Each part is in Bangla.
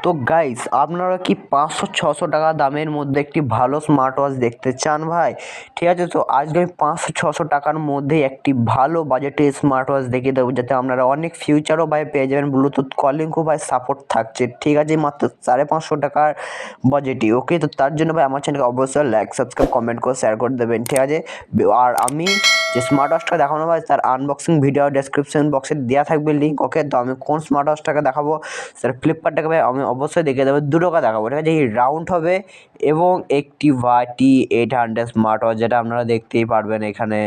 তো গাইস, আপনারা কি 500-600 টাকা দামের মধ্যে একটি ভালো স্মার্ট ওয়াচ দেখতে চান ভাই? ঠিক আছে, তো আজকে আমি 500-600 টাকার মধ্যে একটি ভালো বাজেটে স্মার্ট ওয়াচ দেখিয়ে দেবো, যাতে আপনারা অনেক ফিউচারও ভাই পেয়ে যাবেন। ব্লুটুথ কলিংও ভাই সাপোর্ট থাকছে, ঠিক আছে, মাত্র 550 টাকার বাজেটে। ওকে, তো তার জন্য ভাই আমার চ্যানেলকে অবশ্যই লাইক, সাবস্ক্রাইব, কমেন্ট করে শেয়ার করে দেবেন, ঠিক আছে। আর আমি যে স্মার্ট ওয়াচটা দেখানো ভাই, তার আনবক্সিং ভিডিও ডেসক্রিপশন বক্সে দেওয়া থাকবে লিঙ্ক। ওকে, তো আমি কোন স্মার্ট ওয়াচটাকে দেখাবো, স্যার ফ্লিপকার্টটাকে ভাই আমি অবশ্যই দেখিয়ে দেবো। দুটোকে দেখাবো, ঠিক আছে। এই রাউন্ড হবে এবং একটি T800 স্মার্ট ওয়াচ, যেটা আপনারা দেখতেই পারবেন এখানে।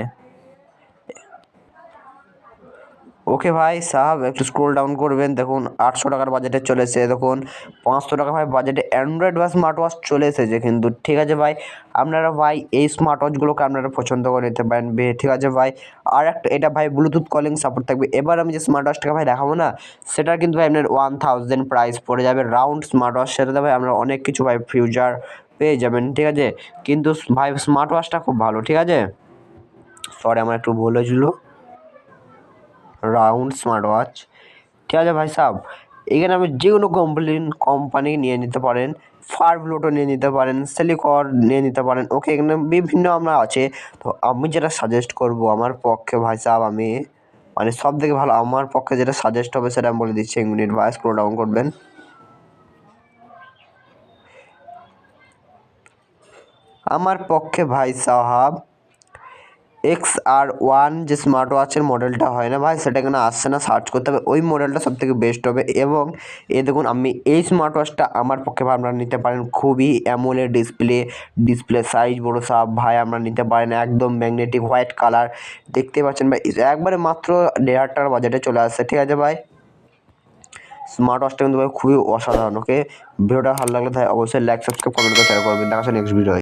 ওকে ভাই সাহাব, একটু স্ক্রোল ডাউন করবেন, দেখুন 800 টাকার বাজেটে চলে এসেছে। দেখুন 500 টাকা ভাই বাজেটে অ্যান্ড্রয়েড বা স্মার্ট ওয়াচ চলে এসেছে কিন্তু, ঠিক আছে ভাই। আপনারা ভাই এই স্মার্ট ওয়াচগুলোকে আপনারা পছন্দ করে নিতে পারেন, ঠিক আছে ভাই। আর একটা, এটা ভাই ব্লুটুথ কলিং সাপোর্ট থাকবে। এবার আমি যে স্মার্ট ওয়াচটাকে ভাই দেখাবো না, সেটা কিন্তু ভাই আপনার 1000 প্রাইস পড়ে যাবে রাউন্ড স্মার্ট ওয়াচ। সেটাতে ভাই আপনারা অনেক কিছু ভাই ফিউচার পেয়ে যাবেন, ঠিক আছে। কিন্তু ভাই স্মার্ট ওয়াচটা খুব ভালো, ঠিক আছে। সরি, আমার একটু ভুল হয়েছিল। রাউন্ড স্মার্ট ওয়াচ, ঠিক আছে ভাই সাহেব। এখানে আপনি যে কোনো কোম্পানি নিয়ে নিতে পারেন। ফারব্লুটো নিয়ে নিতে পারেন, সেলিকর নিয়ে নিতে পারেন। ওকে, এখানে বিভিন্ন আমরা আছে। তো আমি যেটা সাজেস্ট করব আমার পক্ষে ভাই সাহেব, আমি মানে সব থেকে ভালো আমার পক্ষে যেটা সাজেস্ট হবে সেটা আমি বলে দিচ্ছি। 1 মিনিট ভাই, স্ক্রল ডাউন করবেন। আমার পক্ষে ভাই সাহাব XR1 যে স্মার্ট ওয়াচের মডেলটা হয় না ভাই, সেটা এখানে আসছে না, সার্চ করতে হবে। ওই মডেলটা সবথেকে বেস্ট হবে। এবং দেখুন, আমি এই স্মার্ট ওয়াচটা আমার পক্ষে ভাই আপনারা নিতে পারেন। খুবই অ্যামোলেড ডিসপ্লে সাইজ বড় সাপ ভাই, আপনারা নিতে পারেন। একদম ম্যাগনেটিক হোয়াইট কালার, দেখতে পাচ্ছেন ভাই, একবারে মাত্র 1500 টাকার বাজেটে চলে আসছে, ঠিক আছে ভাই। স্মার্ট ওয়াচটা কিন্তু ভাই খুবই অসাধারণ। ওকে, ভিডিওটা ভালো লাগলে তাই অবশ্যই লাইক, সাবস্ক্রাইব, কমেন্ট করে শেয়ার করবেন। দেখা হচ্ছে নেক্সট ভিডিও।